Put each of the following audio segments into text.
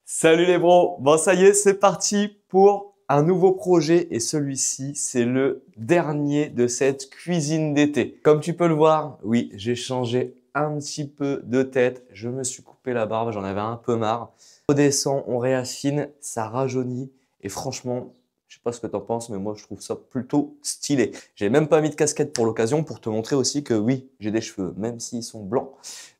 Salut les bros, bon ça y est, c'est parti pour un nouveau projet et celui-ci, c'est le dernier de cette cuisine d'été. Comme tu peux le voir, oui, j'ai changé un petit peu de tête, je me suis coupé la barbe, j'en avais un peu marre. On redescend, on réaffine, ça rajeunit et franchement, je sais pas ce que t'en penses, mais moi je trouve ça plutôt stylé. J'ai même pas mis de casquette pour l'occasion pour te montrer aussi que oui, j'ai des cheveux, même s'ils sont blancs.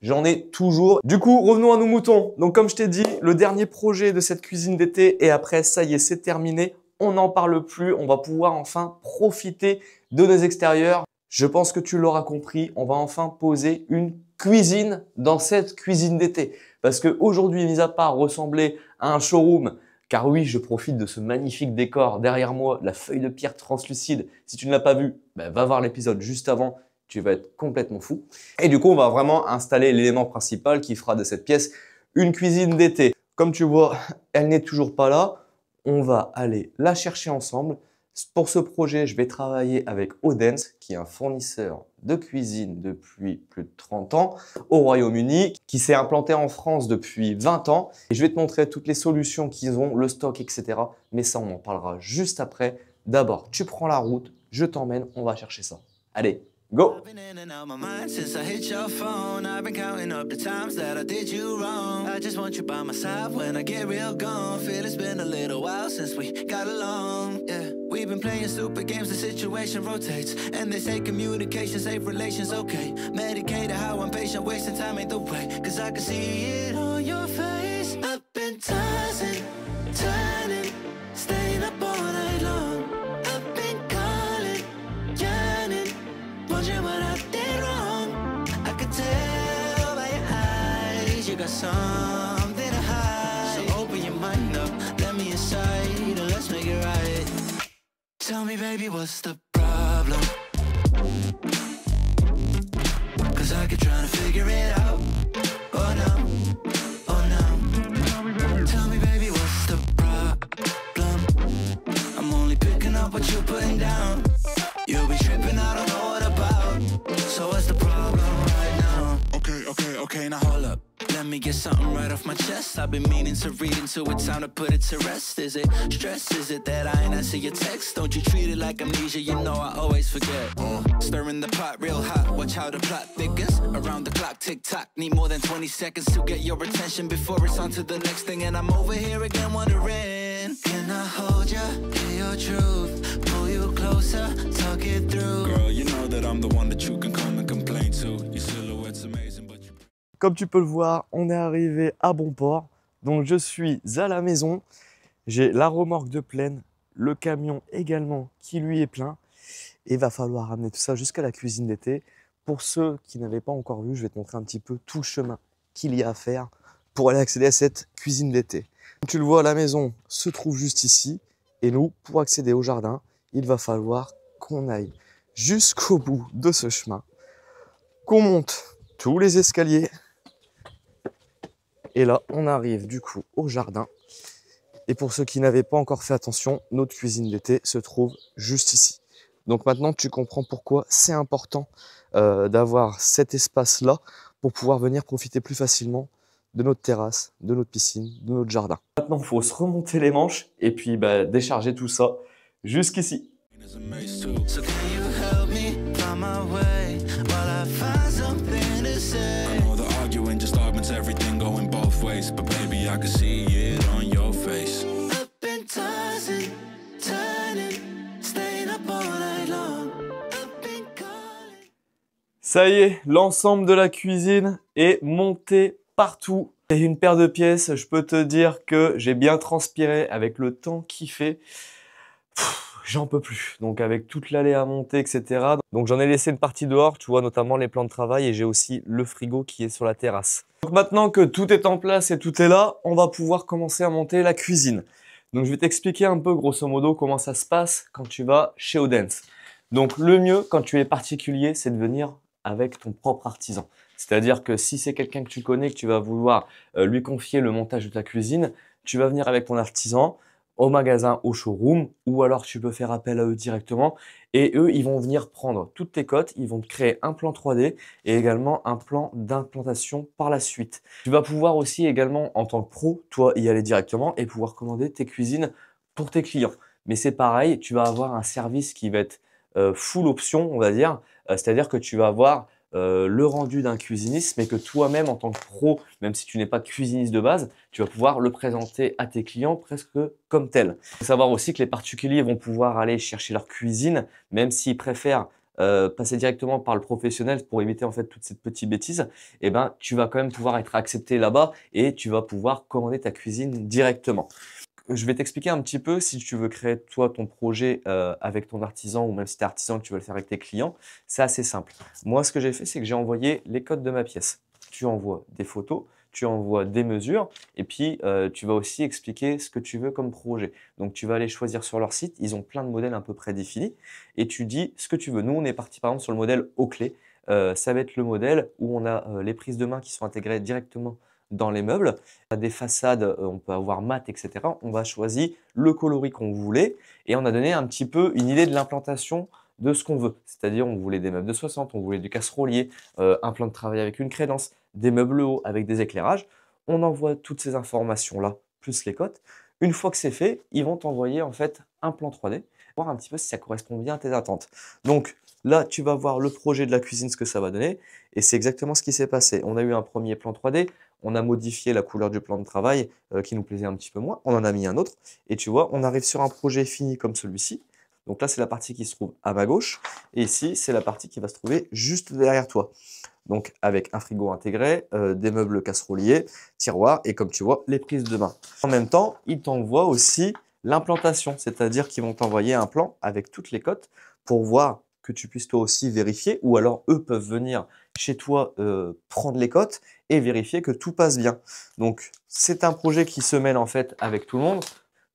J'en ai toujours. Du coup, revenons à nos moutons. Donc, comme je t'ai dit, le dernier projet de cette cuisine d'été et après, ça y est, c'est terminé. On n'en parle plus. On va pouvoir enfin profiter de nos extérieurs. Je pense que tu l'auras compris. On va enfin poser une cuisine dans cette cuisine d'été. Parce qu'aujourd'hui, mis à part ressembler à un showroom, car oui, je profite de ce magnifique décor derrière moi, la feuille de pierre translucide. Si tu ne l'as pas vu, va voir l'épisode juste avant. Tu vas être complètement fou. Et du coup, on va vraiment installer l'élément principal qui fera de cette pièce une cuisine d'été. Comme tu vois, elle n'est toujours pas là. On va aller la chercher ensemble. Pour ce projet, je vais travailler avec Odense, qui est un fournisseur de cuisine depuis plus de 30 ans au Royaume-Uni, qui s'est implanté en France depuis 20 ans. Et je vais te montrer toutes les solutions qu'ils ont, le stock, etc. Mais ça, on en parlera juste après. D'abord, tu prends la route, je t'emmène, on va chercher ça. Allez, go! I've been in and out my mind since I hit your phone. I've been counting up the times that I did you wrong. I just want you by my side when I get real gone. Feel it's been a little while since we got along. Yeah, we've been playing stupid games, the situation rotates. And they say communication, safe relations, okay. Medicated how I'm patient, wasting time ain't the way. Cause I can see it on your face. I've been tossing, turning, staying up all night long. I've been calling, yearning, wondering what I did wrong. I could tell by your eyes you got something to hide. So open your mind up, let me inside, and let's make it right. Tell me, baby, what's the problem? Cause I keep trying to figure it out. Oh no, oh no. Tell me, baby, what's the problem? I'm only picking up what you're putting down. You'll be tripping, I don't know what about. So what's the problem right now? Okay, now hold up. Let me get something right off my chest. I've been meaning to read into it, time to put it to rest. Is it stress? Is it that I ain't answer your text? Don't you treat it like amnesia, you know I always forget. Stirring the pot real hot, watch how the plot thickens. Around the clock, tick tock, need more than 20 seconds to get your attention before it's on to the next thing. And I'm over here again wondering, can I hold you, hear your truth, pull you closer, talk it through. Girl, you know that I'm the one that you can come and complain to. Your silhouette's amazing, but you... Comme tu peux le voir, on est arrivé à bon port. Donc, je suis à la maison. J'ai la remorque de pleine, le camion également qui lui est plein. Et il va falloir amener tout ça jusqu'à la cuisine d'été. Pour ceux qui n'avaient pas encore vu, je vais te montrer un petit peu tout le chemin qu'il y a à faire pour aller accéder à cette cuisine d'été. Comme tu le vois, la maison se trouve juste ici. Et nous, pour accéder au jardin, il va falloir qu'on aille jusqu'au bout de ce chemin, qu'on monte tous les escaliers. Et là, on arrive du coup au jardin. Et pour ceux qui n'avaient pas encore fait attention, notre cuisine d'été se trouve juste ici. Donc maintenant, tu comprends pourquoi c'est important d'avoir cet espace-là pour pouvoir venir profiter plus facilement de notre terrasse, de notre piscine, de notre jardin. Maintenant, il faut se remonter les manches et puis décharger tout ça jusqu'ici. So can you help me find my way while I find something to say? I know the arguing just augments everything going both ways, but baby I can see it on your face. I've been tossing, turning, staying up all night long. I've been calling. Ça y est, l'ensemble de la cuisine est monté partout. Et une paire de pièces, je peux te dire que j'ai bien transpiré avec le temps qu'il fait. J'en peux plus. Donc avec toute l'allée à monter, etc. Donc j'en ai laissé une partie dehors, tu vois, notamment les plans de travail et j'ai aussi le frigo qui est sur la terrasse. Donc maintenant que tout est en place et tout est là, on va pouvoir commencer à monter la cuisine. Donc je vais t'expliquer un peu grosso modo comment ça se passe quand tu vas chez Odense. Donc le mieux quand tu es particulier, c'est de venir avec ton propre artisan. C'est-à-dire que si c'est quelqu'un que tu connais, que tu vas vouloir lui confier le montage de ta cuisine, tu vas venir avec ton artisan. au magasin, au showroom, ou alors tu peux faire appel à eux directement. Et eux, ils vont venir prendre toutes tes cotes, ils vont te créer un plan 3D et également un plan d'implantation par la suite. Tu vas pouvoir aussi également, en tant que pro, toi, y aller directement et pouvoir commander tes cuisines pour tes clients. Mais c'est pareil, tu vas avoir un service qui va être full option, on va dire. C'est-à-dire que tu vas avoir le rendu d'un cuisiniste, mais que toi-même, en tant que pro, même si tu n'es pas cuisiniste de base, tu vas pouvoir le présenter à tes clients presque comme tel. Il faut savoir aussi que les particuliers vont pouvoir aller chercher leur cuisine, même s'ils préfèrent passer directement par le professionnel pour éviter en fait toute cette petite bêtise, eh ben, tu vas quand même pouvoir être accepté là-bas et tu vas pouvoir commander ta cuisine directement. Je vais t'expliquer un petit peu si tu veux créer toi ton projet avec ton artisan ou même si tu es artisan que tu veux le faire avec tes clients, c'est assez simple. Moi, ce que j'ai fait, c'est que j'ai envoyé les codes de ma pièce. Tu envoies des photos, tu envoies des mesures et puis tu vas aussi expliquer ce que tu veux comme projet. Donc, tu vas aller choisir sur leur site. Ils ont plein de modèles un peu prédéfinis et tu dis ce que tu veux. Nous, on est parti par exemple sur le modèle haut clé. Ça va être le modèle où on a les prises de main qui sont intégrées directement dans les meubles. Des façades, on peut avoir mat, etc. On va choisir le coloris qu'on voulait et on a donné un petit peu une idée de l'implantation de ce qu'on veut. C'est-à-dire, on voulait des meubles de 60, on voulait du casserolier, un plan de travail avec une crédence, des meubles hauts avec des éclairages. On envoie toutes ces informations-là, plus les cotes. Une fois que c'est fait, ils vont t'envoyer en fait un plan 3D, voir un petit peu si ça correspond bien à tes attentes. Donc là, tu vas voir le projet de la cuisine, ce que ça va donner. Et c'est exactement ce qui s'est passé. On a eu un premier plan 3D. On a modifié la couleur du plan de travail qui nous plaisait un petit peu moins. On en a mis un autre. Et tu vois, on arrive sur un projet fini comme celui-ci. Donc là, c'est la partie qui se trouve à ma gauche. Et ici, c'est la partie qui va se trouver juste derrière toi. Donc avec un frigo intégré, des meubles casseroliers, tiroirs et comme tu vois, les prises de main. En même temps, ils t'envoient aussi l'implantation. C'est-à-dire qu'ils vont t'envoyer un plan avec toutes les cotes pour voir que tu puisses toi aussi vérifier ou alors eux peuvent venir chez toi prendre les cotes et vérifier que tout passe bien. Donc, c'est un projet qui se mêle en fait avec tout le monde,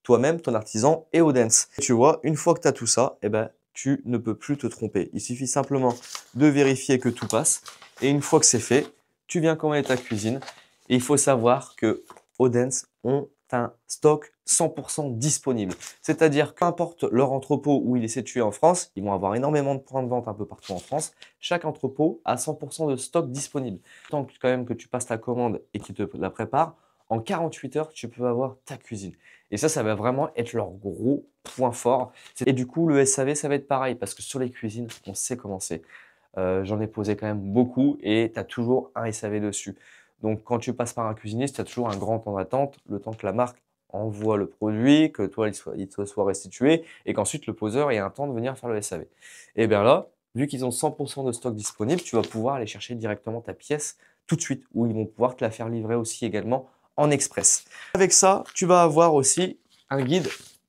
toi-même, ton artisan et Odense. Tu vois, une fois que tu as tout ça, eh ben, tu ne peux plus te tromper. Il suffit simplement de vérifier que tout passe et une fois que c'est fait, tu viens commander ta cuisine et il faut savoir que Odense ont un stock 100% disponible. C'est-à-dire qu'importe leur entrepôt où il est situé en France, ils vont avoir énormément de points de vente un peu partout en France. Chaque entrepôt a 100% de stock disponible. Tant que quand même que tu passes ta commande et qu'ils te la préparent, en 48 heures, tu peux avoir ta cuisine. Et ça va vraiment être leur gros point fort. Et du coup, le SAV, ça va être pareil parce que sur les cuisines, on sait comment c'est. J'en ai posé quand même beaucoup et tu as toujours un SAV dessus. Donc, quand tu passes par un cuisiniste, tu as toujours un grand temps d'attente, le temps que la marque envoie le produit, que toi, il te soit restitué et qu'ensuite le poseur ait un temps de venir faire le SAV. Et bien là, vu qu'ils ont 100% de stock disponible, tu vas pouvoir aller chercher directement ta pièce tout de suite ou ils vont pouvoir te la faire livrer aussi également en express. Avec ça, tu vas avoir aussi un guide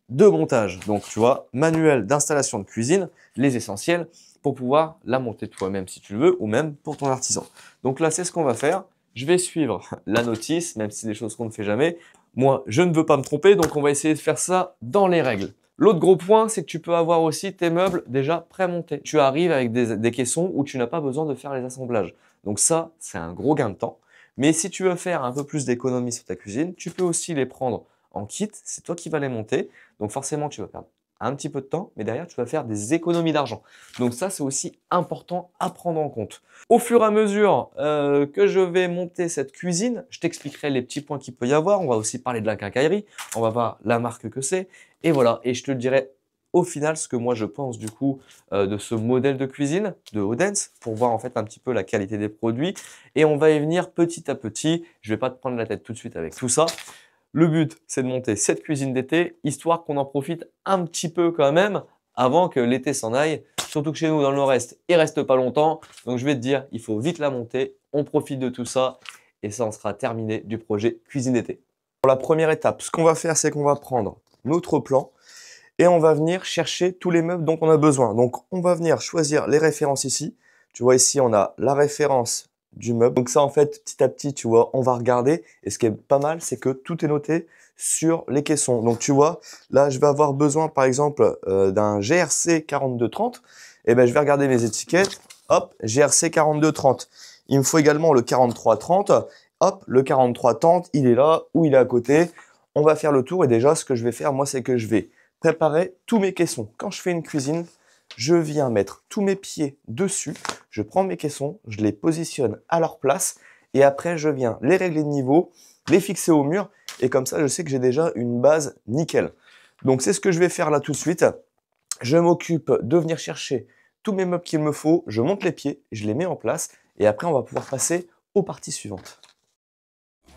de montage. Donc, tu vois, manuel d'installation de cuisine, les essentiels pour pouvoir la monter toi-même si tu le veux ou même pour ton artisan. Donc là, c'est ce qu'on va faire. Je vais suivre la notice, même si c'est des choses qu'on ne fait jamais. Moi, je ne veux pas me tromper, donc on va essayer de faire ça dans les règles. L'autre gros point, c'est que tu peux avoir aussi tes meubles déjà pré-montés. Tu arrives avec des caissons où tu n'as pas besoin de faire les assemblages. Donc ça, c'est un gros gain de temps. Mais si tu veux faire un peu plus d'économie sur ta cuisine, tu peux aussi les prendre en kit. C'est toi qui vas les monter. Donc forcément, tu vas perdre un petit peu de temps, mais derrière, tu vas faire des économies d'argent. Donc ça, c'est aussi important à prendre en compte. Au fur et à mesure que je vais monter cette cuisine, je t'expliquerai les petits points qu'il peut y avoir. On va aussi parler de la quincaillerie. On va voir la marque que c'est. Et voilà, et je te dirai au final ce que moi je pense du coup de ce modèle de cuisine de Odense pour voir en fait un petit peu la qualité des produits. Et on va y venir petit à petit. Je vais pas te prendre la tête tout de suite avec tout ça. Le but, c'est de monter cette cuisine d'été, histoire qu'on en profite un petit peu quand même avant que l'été s'en aille. Surtout que chez nous, dans le Nord-Est, il reste pas longtemps. Donc, je vais te dire, il faut vite la monter. On profite de tout ça et ça en sera terminé du projet cuisine d'été. Pour la première étape, ce qu'on va faire, c'est qu'on va prendre notre plan et on va venir chercher tous les meubles dont on a besoin. Donc, on va venir choisir les références ici. Tu vois, ici, on a la référence du meuble. Donc ça, en fait, petit à petit, tu vois, on va regarder. Et ce qui est pas mal, c'est que tout est noté sur les caissons. Donc, tu vois, là, je vais avoir besoin, par exemple, d'un GRC 4230. Et ben, je vais regarder mes étiquettes. Hop, GRC 4230. Il me faut également le 4330. Hop, le 4330, il est là ou il est à côté. On va faire le tour et déjà, ce que je vais faire, moi, c'est que je vais préparer tous mes caissons. Quand je fais une cuisine, je viens mettre tous mes pieds dessus. Je prends mes caissons, je les positionne à leur place et après, je viens les régler de niveau, les fixer au mur et comme ça, je sais que j'ai déjà une base nickel. Donc, c'est ce que je vais faire là tout de suite. Je m'occupe de venir chercher tous mes meubles qu'il me faut, je monte les pieds, je les mets en place et après, on va pouvoir passer aux parties suivantes.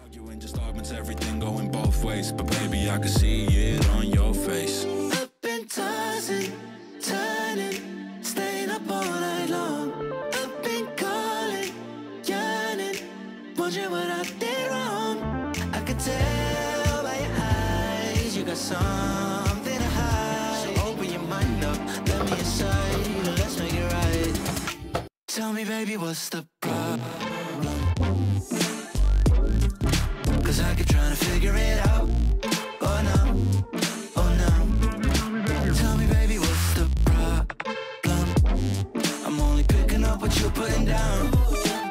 Arguing just arguments, everything going both ways. But baby, I can see it on your face. Up and tossing, turning, staying up all night long. Up and calling, yearning, wondering what I did wrong. I could tell by your eyes you got something to hide. So open your mind up, let me inside, let's make it right. Tell me, baby, what's the problem? 'Cause I keep trying to figure it out. Oh no, oh no. Tell me, baby, what's the problem? I'm only picking up what you're putting down.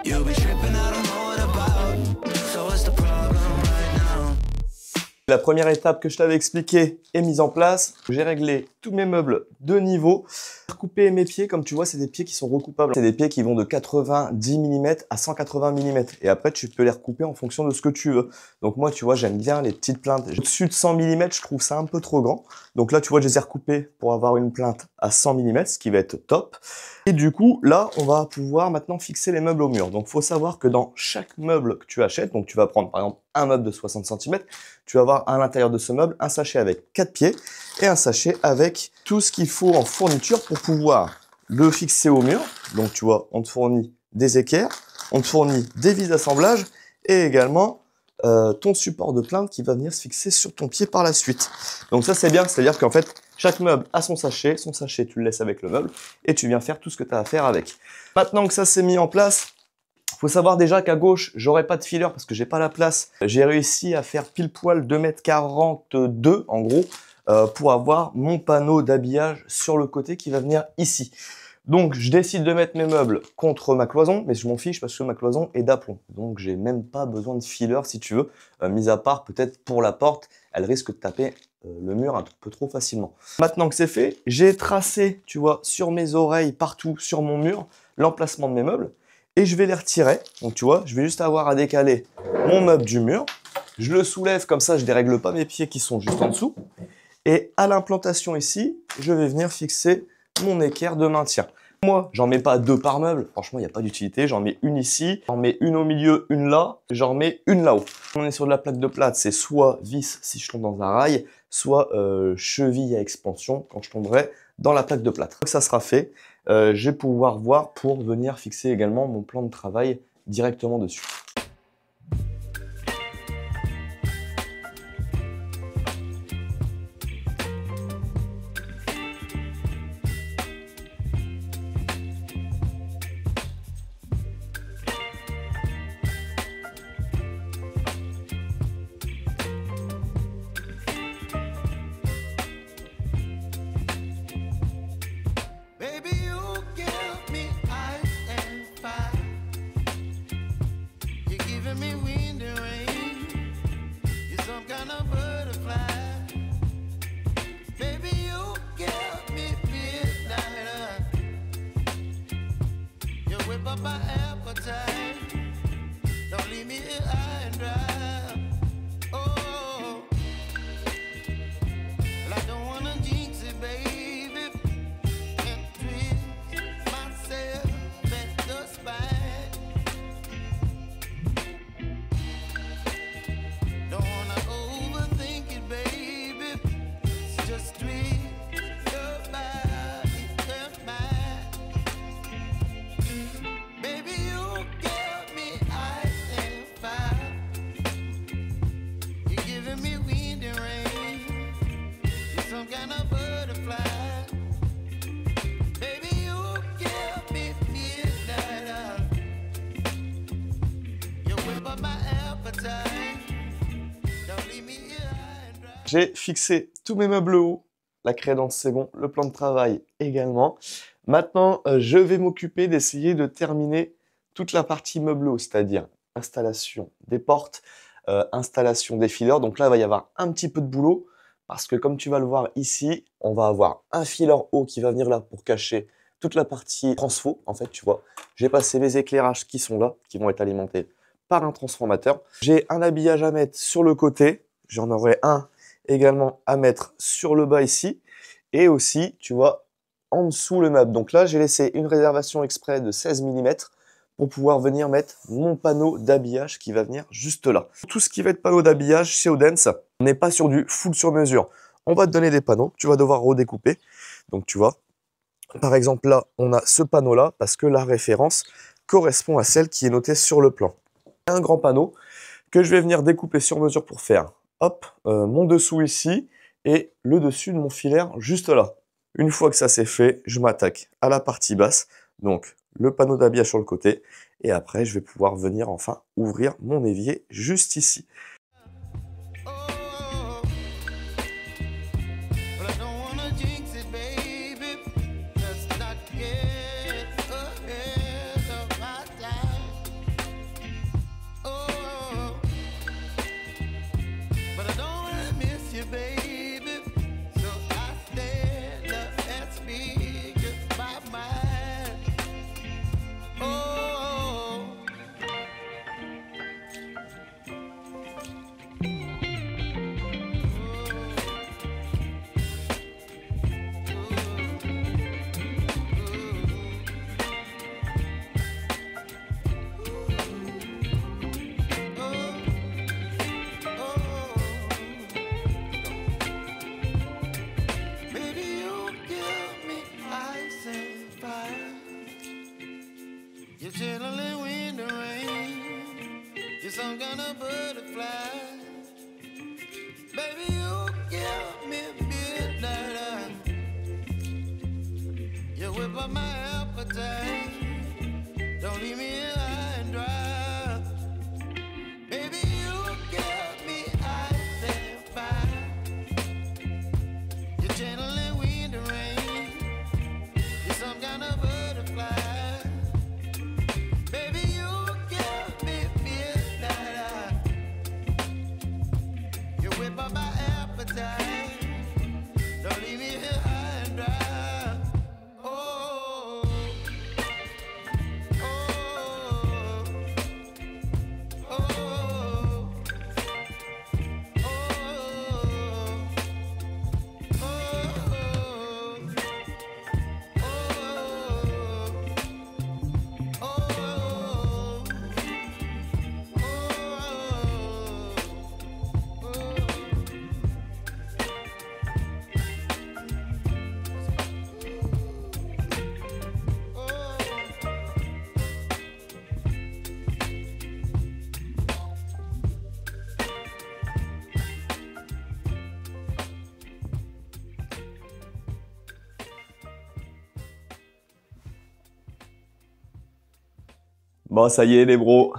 You'll be tripping, I don't know what about. So what's the problem right now? La première étape que je t'avais expliquée est mise en place. J'ai réglé tous mes meubles de niveau. Recouper mes pieds, comme tu vois, c'est des pieds qui sont recoupables. C'est des pieds qui vont de 90 mm à 180 mm. Et après, tu peux les recouper en fonction de ce que tu veux. Donc moi, tu vois, j'aime bien les petites plaintes. Au-dessus de 100 mm, je trouve ça un peu trop grand. Donc là, tu vois, je les ai recoupés pour avoir une plainte à 100 mm, ce qui va être top. Et du coup, là, on va pouvoir maintenant fixer les meubles au mur. Donc, il faut savoir que dans chaque meuble que tu achètes, donc tu vas prendre par exemple un meuble de 60 cm, tu vas avoir à l'intérieur de ce meuble un sachet avec 4 pieds et un sachet avec tout ce qu'il faut en fourniture pour pouvoir le fixer au mur. Donc, tu vois, on te fournit des équerres, on te fournit des vis d'assemblage et également ton support de plainte qui va venir se fixer sur ton pied par la suite. Donc ça, c'est bien, c'est-à-dire qu'en fait, chaque meuble a son sachet, tu le laisses avec le meuble et tu viens faire tout ce que tu as à faire avec. Maintenant que ça s'est mis en place, il faut savoir déjà qu'à gauche, j'aurai pas de filer parce que j'ai pas la place. J'ai réussi à faire pile poil 2,42 m en gros pour avoir mon panneau d'habillage sur le côté qui va venir ici. Donc, je décide de mettre mes meubles contre ma cloison, mais je m'en fiche parce que ma cloison est d'aplomb. Donc, j'ai même pas besoin de filer si tu veux, mis à part peut-être pour la porte, elle risque de taper le mur un peu trop facilement. Maintenant que c'est fait, j'ai tracé, tu vois, sur mes oreilles, partout sur mon mur, l'emplacement de mes meubles et je vais les retirer. Donc, tu vois, je vais juste avoir à décaler mon meuble du mur. Je le soulève comme ça, je dérègle pas mes pieds qui sont juste en dessous. Et à l'implantation ici, je vais venir fixer mon équerre de maintien. Moi, j'en mets pas 2 par meuble, franchement, il n'y a pas d'utilité. J'en mets une ici, j'en mets une au milieu, une là, j'en mets une là-haut. On est sur de la plaque de plâtre, c'est soit vis si je tombe dans un rail, soit cheville à expansion quand je tomberai dans la plaque de plâtre. Donc ça sera fait, je vais pouvoir voir pour venir fixer également mon plan de travail directement dessus. Baby, you give me ice and fire. You're giving me wind and rain. You're some kind of butterfly. Baby, you give me midnight. You whip up my appetite. Don't leave me here high and dry. Oh, well, I don't wanna jinx it, baby. J'ai fixé tous mes meubles hauts, la crédence c'est bon, le plan de travail également. Maintenant, je vais m'occuper d'essayer de terminer toute la partie meuble haut, c'est-à-dire installation des portes, installation des fileurs. Donc là, il va y avoir un petit peu de boulot parce que comme tu vas le voir ici, on va avoir un filer haut qui va venir là pour cacher toute la partie transfo. En fait, tu vois, j'ai passé les éclairages qui sont là, qui vont être alimentés par un transformateur. J'ai un habillage à mettre sur le côté. J'en aurai un également à mettre sur le bas ici. Et aussi, tu vois, en dessous le meuble. Donc là, j'ai laissé une réservation exprès de 16 mm pour pouvoir venir mettre mon panneau d'habillage qui va venir juste là. Tout ce qui va être panneau d'habillage chez Odense, on n'est pas sur du full sur mesure. On va te donner des panneaux, tu vas devoir redécouper. Donc tu vois, par exemple là, on a ce panneau-là parce que la référence correspond à celle qui est notée sur le plan. Un grand panneau que je vais venir découper sur mesure pour faire, hop, mon dessous ici et le dessus de mon filaire juste là. Une fois que ça c'est fait, je m'attaque à la partie basse, donc le panneau d'habillage sur le côté, et après je vais pouvoir venir enfin ouvrir mon évier juste ici. You're chilling when the rain. You're some kind of butterfly. Baby, you give me midnight. You whip up my appetite. Don't leave me here high and dry. Baby, you give me ice and fire. You're channeling wind and rain. You're some kind of butterfly. Bon, ça y est les bros,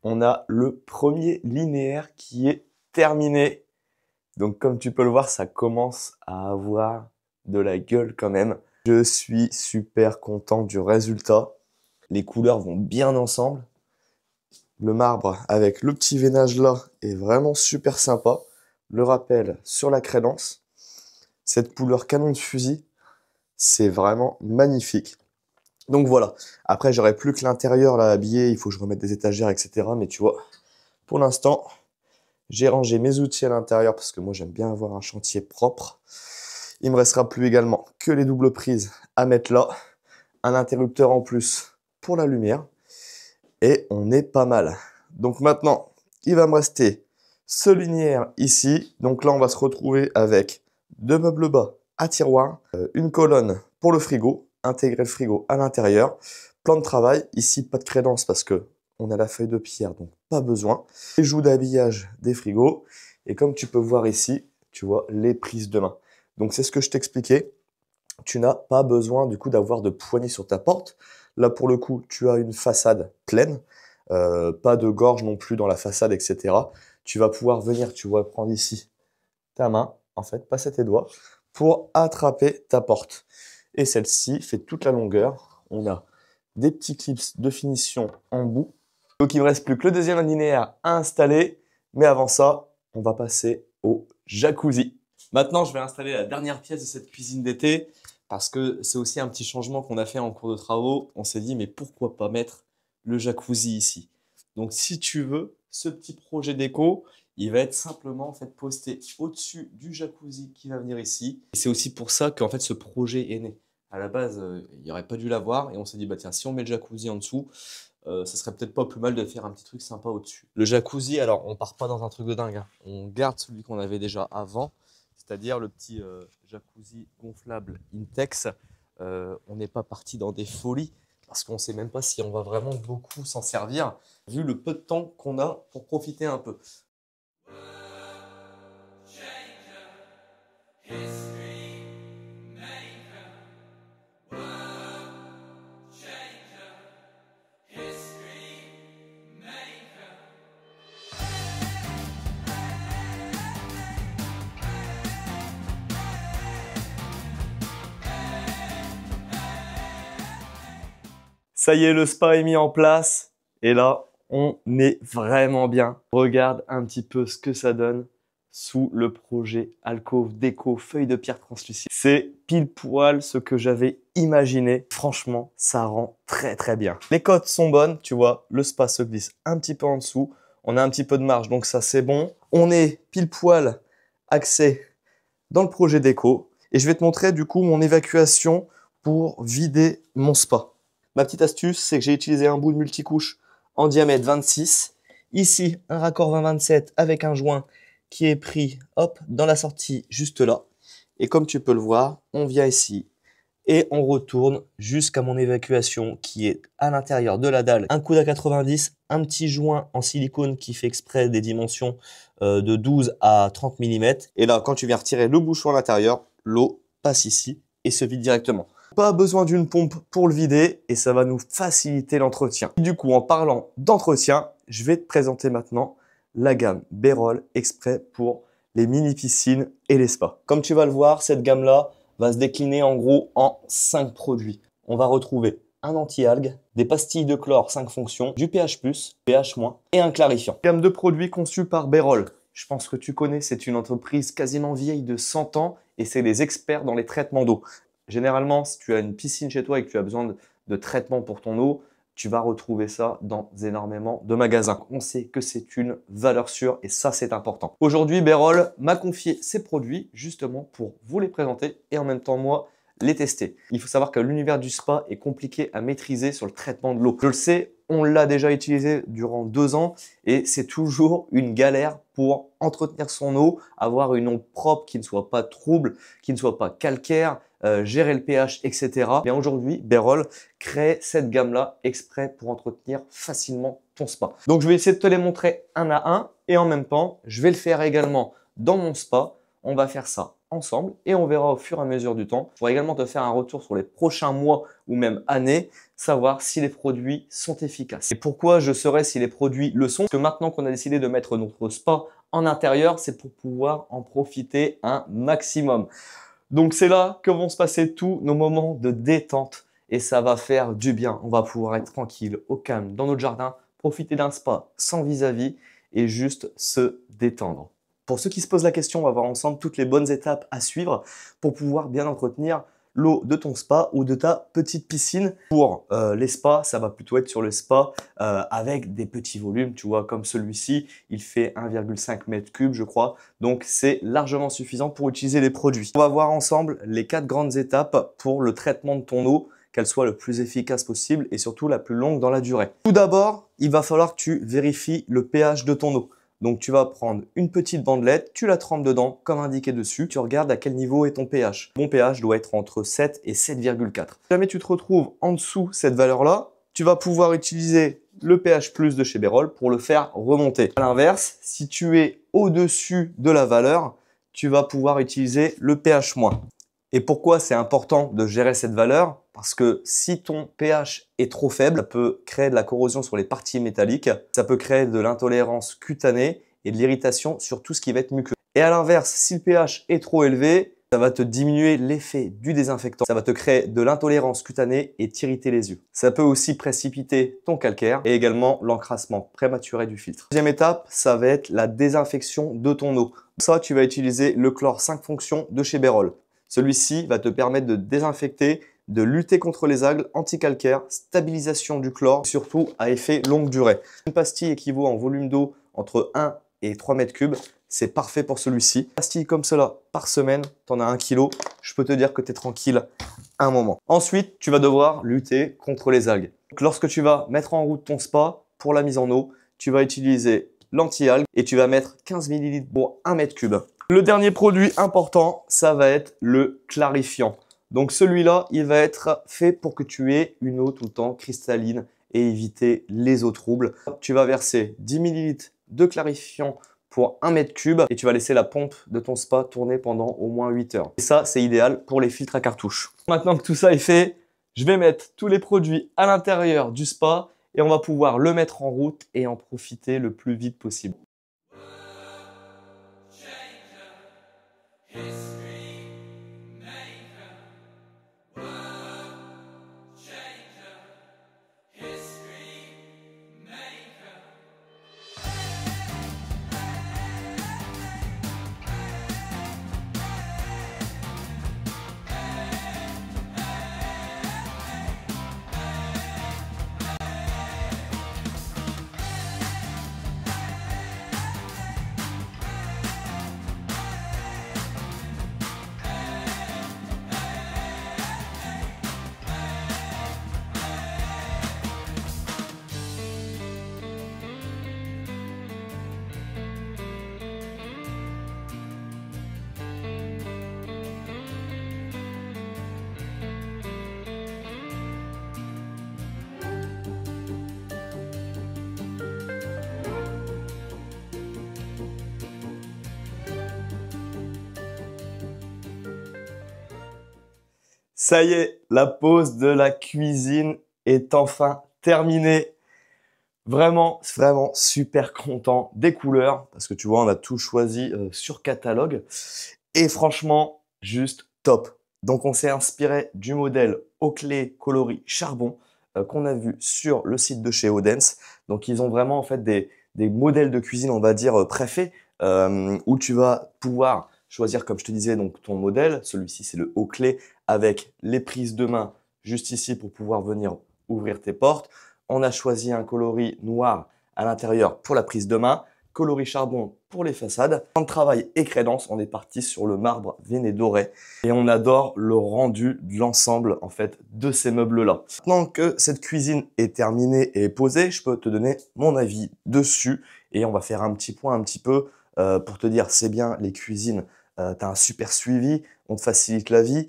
on a le premier linéaire qui est terminé. Donc comme tu peux le voir, ça commence à avoir de la gueule quand même. Je suis super content du résultat. Les couleurs vont bien ensemble. Le marbre avec le petit veinage là est vraiment super sympa. Le rappel sur la crédence. Cette couleur canon de fusil, c'est vraiment magnifique. Donc voilà, après j'aurais plus que l'intérieur là habillé, il faut que je remette des étagères, etc. Mais tu vois, pour l'instant, j'ai rangé mes outils à l'intérieur parce que moi j'aime bien avoir un chantier propre. Il me restera plus également que les doubles prises à mettre là, un interrupteur en plus pour la lumière, et on est pas mal. Donc maintenant, il va me rester ce linéaire ici. Donc là, on va se retrouver avec deux meubles bas à tiroir, une colonne pour le frigo, intégrer le frigo à l'intérieur, plan de travail, ici pas de crédence parce que on a la feuille de pierre, donc pas besoin, les joues d'habillage des frigos, et comme tu peux voir ici, tu vois, les prises de main. Donc c'est ce que je t'expliquais, tu n'as pas besoin du coup d'avoir de poignée sur ta porte. Là pour le coup, tu as une façade pleine, pas de gorge non plus dans la façade, etc. Tu vas pouvoir venir, tu vois, prendre ici ta main, en fait, passer tes doigts, pour attraper ta porte. Et celle-ci fait toute la longueur. On a des petits clips de finition en bout. Donc il ne me reste plus que le deuxième linéaire à installer. Mais avant ça, on va passer au jacuzzi. Maintenant, je vais installer la dernière pièce de cette cuisine d'été parce que c'est aussi un petit changement qu'on a fait en cours de travaux. On s'est dit, mais pourquoi pas mettre le jacuzzi ici? Donc, si tu veux, ce petit projet déco, il va être simplement en fait posté au-dessus du jacuzzi qui va venir ici. Et c'est aussi pour ça qu'en fait ce projet est né. À la base, il n'y aurait pas dû l'avoir et on s'est dit bah tiens, si on met le jacuzzi en dessous, ça serait peut-être pas plus mal de faire un petit truc sympa au-dessus. Le jacuzzi, alors on part pas dans un truc de dingue, hein. On garde celui qu'on avait déjà avant, c'est-à-dire le petit jacuzzi gonflable Intex. On n'est pas parti dans des folies parce qu'on ne sait même pas si on va vraiment beaucoup s'en servir vu le peu de temps qu'on a pour profiter un peu. Ça y est, le spa est mis en place et là, on est vraiment bien. Regarde un petit peu ce que ça donne sous le projet alcôve déco feuille de pierre translucide. C'est pile poil ce que j'avais imaginé. Franchement, ça rend très bien. Les cotes sont bonnes, tu vois, le spa se glisse un petit peu en dessous. On a un petit peu de marge, donc ça c'est bon. On est pile poil axé dans le projet déco et je vais te montrer du coup mon évacuation pour vider mon spa. Ma petite astuce, c'est que j'ai utilisé un bout de multicouche en diamètre 26. Ici, un raccord 20-27 avec un joint qui est pris hop, dans la sortie juste là. Et comme tu peux le voir, on vient ici et on retourne jusqu'à mon évacuation qui est à l'intérieur de la dalle. Un coude à 90, un petit joint en silicone qui fait exprès des dimensions de 12 à 30 mm. Et là, quand tu viens retirer le bouchon à l'intérieur, l'eau passe ici et se vide directement. Pas besoin d'une pompe pour le vider et ça va nous faciliter l'entretien. Du coup, en parlant d'entretien, je vais te présenter maintenant la gamme Bérol exprès pour les mini piscines et les spas. Comme tu vas le voir, cette gamme-là va se décliner en gros en 5 produits. On va retrouver un anti-algue, des pastilles de chlore 5 fonctions, du pH+, pH- et un clarifiant. Gamme de produits conçue par Bérol. Je pense que tu connais, c'est une entreprise quasiment vieille de 100 ans et c'est les experts dans les traitements d'eau. Généralement, si tu as une piscine chez toi et que tu as besoin de traitement pour ton eau, tu vas retrouver ça dans énormément de magasins. On sait que c'est une valeur sûre et ça, c'est important. Aujourd'hui, Bérol m'a confié ses produits justement pour vous les présenter et en même temps, moi, les tester. Il faut savoir que l'univers du spa est compliqué à maîtriser sur le traitement de l'eau. Je le sais, on l'a déjà utilisé durant 2 ans et c'est toujours une galère pour entretenir son eau, avoir une eau propre qui ne soit pas trouble, qui ne soit pas calcaire, gérer le pH, etc. Et aujourd'hui, Bérol crée cette gamme-là exprès pour entretenir facilement ton spa. Donc, je vais essayer de te les montrer un à un et en même temps, je vais le faire également dans mon spa. On va faire ça ensemble et on verra au fur et à mesure du temps. Je pourrais également te faire un retour sur les prochains mois ou même années, savoir si les produits sont efficaces. Et pourquoi je saurais si les produits le sont? Parce que maintenant qu'on a décidé de mettre notre spa en intérieur, c'est pour pouvoir en profiter un maximum. Donc c'est là que vont se passer tous nos moments de détente et ça va faire du bien. On va pouvoir être tranquille, au calme, dans notre jardin, profiter d'un spa sans vis-à-vis et juste se détendre. Pour ceux qui se posent la question, on va voir ensemble toutes les bonnes étapes à suivre pour pouvoir bien entretenir l'eau de ton spa ou de ta petite piscine. Pour les spas, ça va plutôt être sur le spa avec des petits volumes, tu vois, comme celui-ci, il fait 1,5 m3, je crois. Donc, c'est largement suffisant pour utiliser les produits. On va voir ensemble les 4 grandes étapes pour le traitement de ton eau, qu'elle soit le plus efficace possible et surtout la plus longue dans la durée. Tout d'abord, il va falloir que tu vérifies le pH de ton eau. Donc, tu vas prendre une petite bandelette, tu la trempes dedans comme indiqué dessus. Tu regardes à quel niveau est ton pH. Mon pH doit être entre 7 et 7,4. Si jamais tu te retrouves en dessous cette valeur-là, tu vas pouvoir utiliser le pH+ de chez Bérol pour le faire remonter. À l'inverse, si tu es au-dessus de la valeur, tu vas pouvoir utiliser le pH-. Et pourquoi c'est important de gérer cette valeur? Parce que si ton pH est trop faible, ça peut créer de la corrosion sur les parties métalliques, ça peut créer de l'intolérance cutanée et de l'irritation sur tout ce qui va être muqueux. Et à l'inverse, si le pH est trop élevé, Ça va te diminuer l'effet du désinfectant. Ça va te créer de l'intolérance cutanée et t'irriter les yeux. Ça peut aussi précipiter ton calcaire et également l'encrassement prématuré du filtre. Deuxième étape, ça va être la désinfection de ton eau. Pour ça, tu vas utiliser le chlore 5 fonctions de chez Bérol. Celui-ci va te permettre de désinfecter, de lutter contre les algues, anti-calcaire, stabilisation du chlore, surtout à effet longue durée. Une pastille équivaut en volume d'eau entre 1 et 3 mètres cubes. C'est parfait pour celui-ci. Une pastille comme cela par semaine, tu en as 1 kg. Je peux te dire que tu es tranquille un moment. Ensuite, tu vas devoir lutter contre les algues. Donc, lorsque tu vas mettre en route ton spa pour la mise en eau, tu vas utiliser l'anti-algue et tu vas mettre 15 ml pour 1 mètre cube. Le dernier produit important, ça va être le clarifiant. Donc celui-là, il va être fait pour que tu aies une eau tout le temps cristalline et éviter les eaux troubles. Tu vas verser 10 ml de clarifiant pour 1 mètre cube et tu vas laisser la pompe de ton spa tourner pendant au moins 8 heures. Et ça, c'est idéal pour les filtres à cartouche. Maintenant que tout ça est fait, je vais mettre tous les produits à l'intérieur du spa et on va pouvoir le mettre en route et en profiter le plus vite possible. Ça y est, la pause de la cuisine est enfin terminée. Vraiment super content des couleurs parce que tu vois, on a tout choisi sur catalogue et franchement, juste top. Donc, on s'est inspiré du modèle Oakley coloris charbon qu'on a vu sur le site de chez Odense. Donc, ils ont vraiment en fait des modèles de cuisine, on va dire, préfaits où tu vas pouvoir choisir, comme je te disais, donc ton modèle. Celui-ci, c'est le Oakley avec les prises de main juste ici pour pouvoir venir ouvrir tes portes. On a choisi un coloris noir à l'intérieur pour la prise de main, coloris charbon pour les façades. En travail et crédence, on est parti sur le marbre veiné doré et on adore le rendu de l'ensemble en fait de ces meubles-là. Maintenant que cette cuisine est terminée et posée, je peux te donner mon avis dessus et on va faire un petit point un petit peu pour te dire c'est bien les cuisines, tu as un super suivi, on te facilite la vie.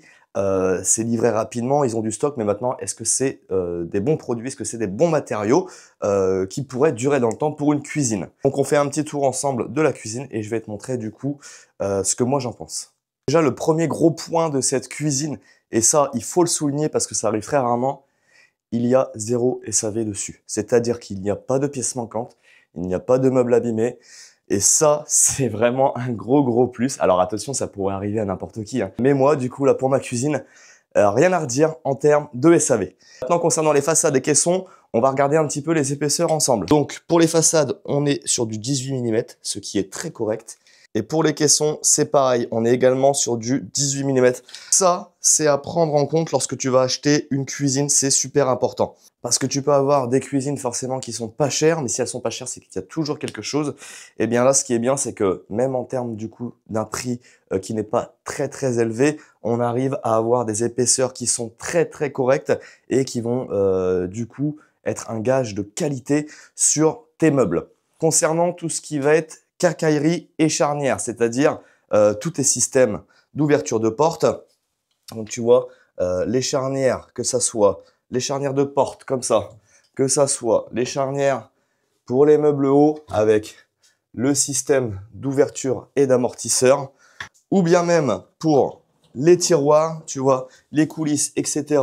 C'est livré rapidement, ils ont du stock, mais maintenant, est-ce que c'est des bons produits, est-ce que c'est des bons matériaux qui pourraient durer dans le temps pour une cuisine? Donc, on fait un petit tour ensemble de la cuisine et je vais te montrer du coup ce que moi j'en pense. Déjà, le premier gros point de cette cuisine, et ça, il faut le souligner parce que ça arrive très rarement, il y a 0 SAV dessus. C'est-à-dire qu'il n'y a pas de pièces manquantes, il n'y a pas de meubles abîmés. Et ça, c'est vraiment un gros plus. Alors attention, ça pourrait arriver à n'importe qui, hein. Mais moi, du coup, là, pour ma cuisine, rien à redire en termes de SAV. Maintenant, concernant les façades et caissons, on va regarder un petit peu les épaisseurs ensemble. Donc, pour les façades, on est sur du 18 mm, ce qui est très correct. Et pour les caissons, c'est pareil, on est également sur du 18 mm. Ça, c'est à prendre en compte lorsque tu vas acheter une cuisine, c'est super important. Parce que tu peux avoir des cuisines forcément qui sont pas chères, mais si elles sont pas chères, c'est qu'il y a toujours quelque chose. Et bien là, ce qui est bien, c'est que même en termes du coup d'un prix qui n'est pas très élevé, on arrive à avoir des épaisseurs qui sont très correctes et qui vont du coup être un gage de qualité sur tes meubles. Concernant tout ce qui va être quincaillerie et charnière, c'est-à-dire tous tes systèmes d'ouverture de porte. Donc tu vois, les charnières, que ça soit les charnières de porte comme ça, que ça soit les charnières pour les meubles hauts avec le système d'ouverture et d'amortisseur, ou bien même pour les tiroirs, tu vois, les coulisses, etc.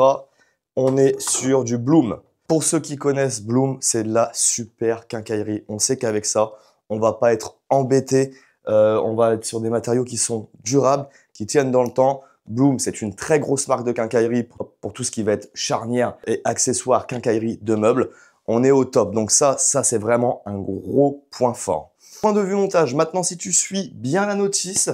On est sur du Bloom. Pour ceux qui connaissent Bloom, c'est de la super quincaillerie. On sait qu'avec ça, on va pas être embêté, on va être sur des matériaux qui sont durables, qui tiennent dans le temps. Bloom, c'est une très grosse marque de quincaillerie pour tout ce qui va être charnière et accessoires quincaillerie de meubles. On est au top. Donc ça c'est vraiment un gros point fort. Point de vue montage, maintenant si tu suis bien la notice,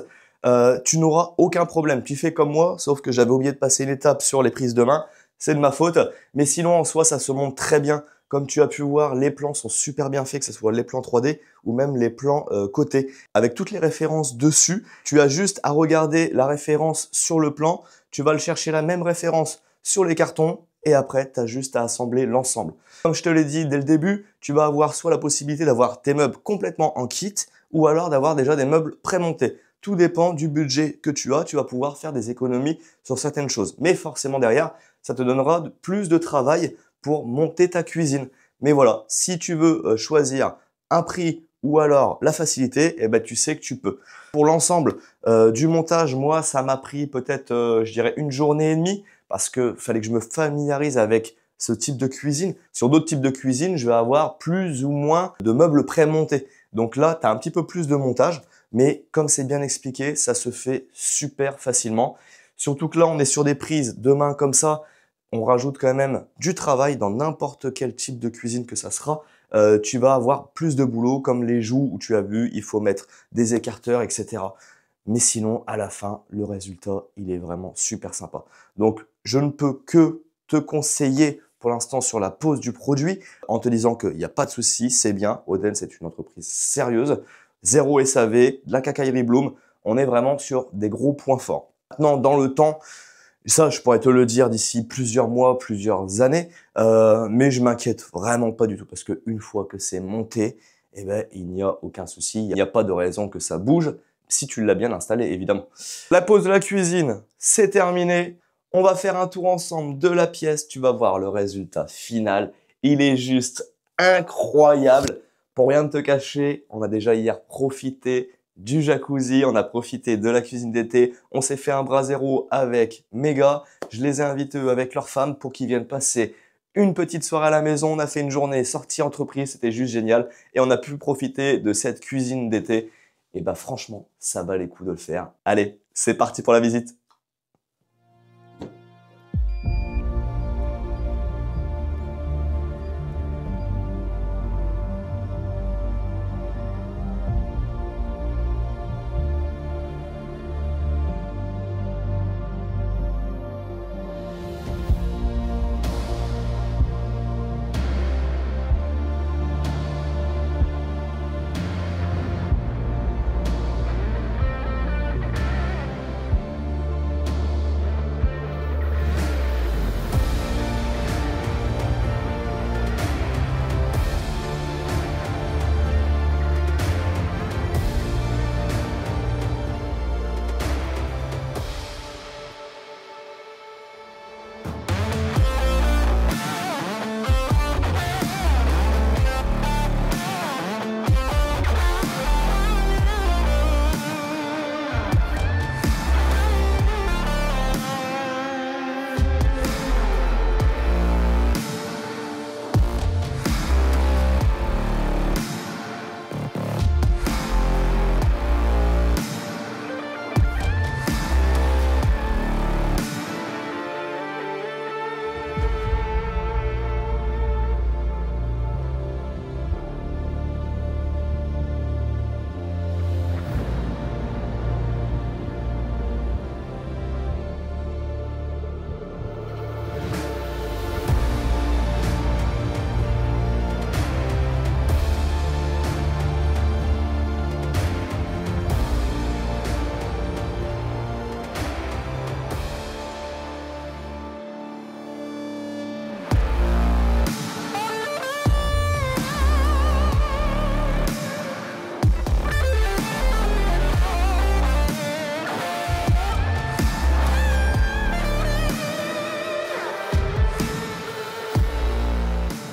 tu n'auras aucun problème. Tu fais comme moi, sauf que j'avais oublié de passer une étape sur les prises de main. C'est de ma faute. Mais sinon, en soi, ça se monte très bien. Comme tu as pu voir, les plans sont super bien faits, que ce soit les plans 3D ou même les plans côté. Avec toutes les références dessus, tu as juste à regarder la référence sur le plan. Tu vas le chercher la même référence sur les cartons et après, tu as juste à assembler l'ensemble. Comme je te l'ai dit dès le début, tu vas avoir soit la possibilité d'avoir tes meubles complètement en kit ou alors d'avoir déjà des meubles prémontés. Tout dépend du budget que tu as. Tu vas pouvoir faire des économies sur certaines choses. Mais forcément derrière, ça te donnera plus de travail pour monter ta cuisine. Mais voilà, si tu veux choisir un prix ou alors la facilité, eh ben, tu sais que tu peux. Pour l'ensemble du montage, moi, ça m'a pris peut-être, je dirais, 1 journée et demie parce que fallait que je me familiarise avec ce type de cuisine. Sur d'autres types de cuisine, je vais avoir plus ou moins de meubles prémontés. Donc là, tu as un petit peu plus de montage, mais comme c'est bien expliqué, ça se fait super facilement. Surtout que là, on est sur des prises de main comme ça. On rajoute quand même du travail dans n'importe quel type de cuisine que ça sera. Tu vas avoir plus de boulot, comme les joues où tu as vu, il faut mettre des écarteurs, etc. Mais sinon, à la fin, le résultat, il est vraiment super sympa. Donc, je ne peux que te conseiller pour l'instant sur la pose du produit en te disant qu'il n'y a pas de souci, c'est bien. Oden, c'est une entreprise sérieuse. 0 SAV, de la quincaillerie Bloom. On est vraiment sur des gros points forts. Maintenant, dans le temps, ça, je pourrais te le dire d'ici plusieurs mois, plusieurs années, mais je m'inquiète vraiment pas du tout parce qu'une fois que c'est monté, eh ben, il n'y a aucun souci, il n'y a pas de raison que ça bouge si tu l'as bien installé, évidemment. La pose de la cuisine, c'est terminé. On va faire un tour ensemble de la pièce. Tu vas voir le résultat final. Il est juste incroyable. Pour rien te cacher, on a déjà hier profité du jacuzzi, on a profité de la cuisine d'été, on s'est fait un brasero avec mes gars, je les ai invités eux avec leurs femmes pour qu'ils viennent passer une petite soirée à la maison, on a fait une journée sortie entreprise, c'était juste génial et on a pu profiter de cette cuisine d'été et bah franchement, ça valait le coup de le faire. Allez, c'est parti pour la visite.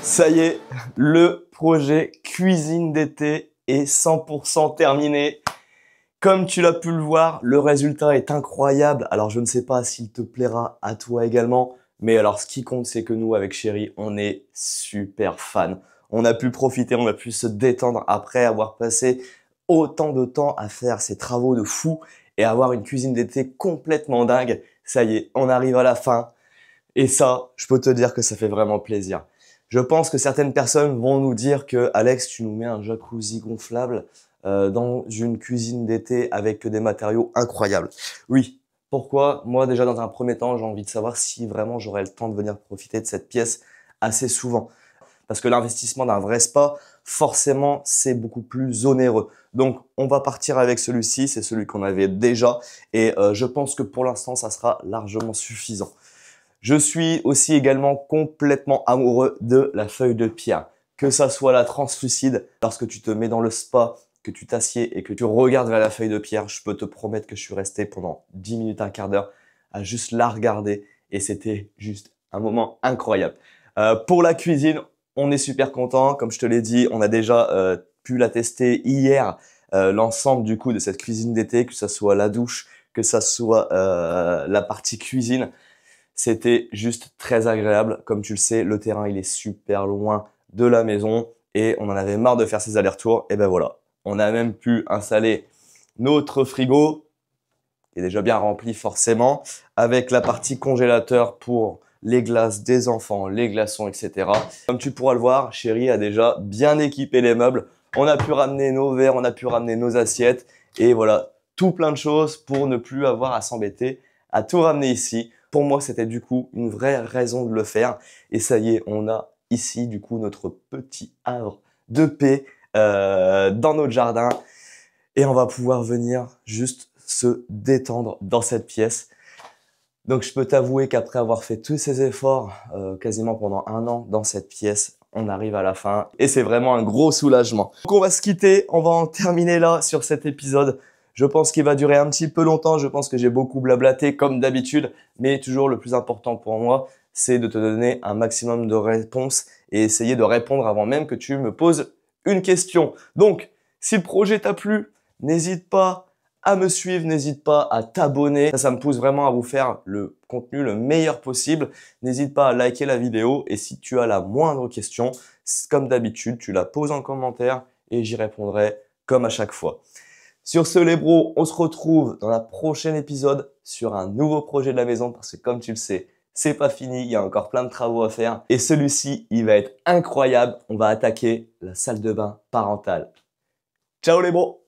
Ça y est, le projet cuisine d'été est 100% terminé. Comme tu l'as pu le voir, le résultat est incroyable. Alors, je ne sais pas s'il te plaira à toi également. Mais alors, ce qui compte, c'est que nous, avec Chéri, on est super fans. On a pu profiter, on a pu se détendre après avoir passé autant de temps à faire ces travaux de fou. et avoir une cuisine d'été complètement dingue. Ça y est, on arrive à la fin. Et ça, je peux te dire que ça fait vraiment plaisir. Je pense que certaines personnes vont nous dire que Alex, tu nous mets un jacuzzi gonflable dans une cuisine d'été avec des matériaux incroyables. Oui. Pourquoi? Moi, déjà, dans un premier temps, j'ai envie de savoir si vraiment j'aurai le temps de venir profiter de cette pièce assez souvent. Parce que l'investissement d'un vrai spa, forcément, c'est beaucoup plus onéreux. Donc, on va partir avec celui-ci, c'est celui qu'on avait déjà. Et je pense que pour l'instant, ça sera largement suffisant. Je suis aussi également complètement amoureux de la feuille de pierre. Que ça soit la translucide, lorsque tu te mets dans le spa, que tu t'assieds et que tu regardes vers la feuille de pierre, je peux te promettre que je suis resté pendant 10 minutes, un quart d'heure à juste la regarder et c'était juste un moment incroyable. Pour la cuisine, on est super content. Comme je te l'ai dit, on a déjà pu la tester hier, l'ensemble du coup de cette cuisine d'été, que ça soit la douche, que ça soit la partie cuisine. C'était juste très agréable. Comme tu le sais, le terrain, il est super loin de la maison et on en avait marre de faire ces allers-retours. Et ben voilà, on a même pu installer notre frigo, qui est déjà bien rempli forcément, avec la partie congélateur pour les glaces des enfants, les glaçons, etc. Comme tu pourras le voir, Chérie a déjà bien équipé les meubles. On a pu ramener nos verres, on a pu ramener nos assiettes et voilà, tout plein de choses pour ne plus avoir à s'embêter à tout ramener ici. Pour moi, c'était du coup une vraie raison de le faire. Et ça y est, on a ici du coup notre petit havre de paix dans notre jardin. Et on va pouvoir venir juste se détendre dans cette pièce. Donc je peux t'avouer qu'après avoir fait tous ces efforts quasiment pendant 1 an dans cette pièce, on arrive à la fin et c'est vraiment un gros soulagement. Donc on va se quitter, on va en terminer là sur cet épisode. Je pense qu'il va durer un petit peu longtemps, je pense que j'ai beaucoup blablaté comme d'habitude, mais toujours le plus important pour moi, c'est de te donner un maximum de réponses et essayer de répondre avant même que tu me poses une question. Donc, si le projet t'a plu, n'hésite pas à me suivre, n'hésite pas à t'abonner. Ça me pousse vraiment à vous faire le contenu le meilleur possible. N'hésite pas à liker la vidéo et si tu as la moindre question, comme d'habitude, tu la poses en commentaire et j'y répondrai comme à chaque fois. Sur ce, les bros, on se retrouve dans la prochaine épisode sur un nouveau projet de la maison parce que comme tu le sais, c'est pas fini, il y a encore plein de travaux à faire. Et celui-ci, il va être incroyable. On va attaquer la salle de bain parentale. Ciao les bros!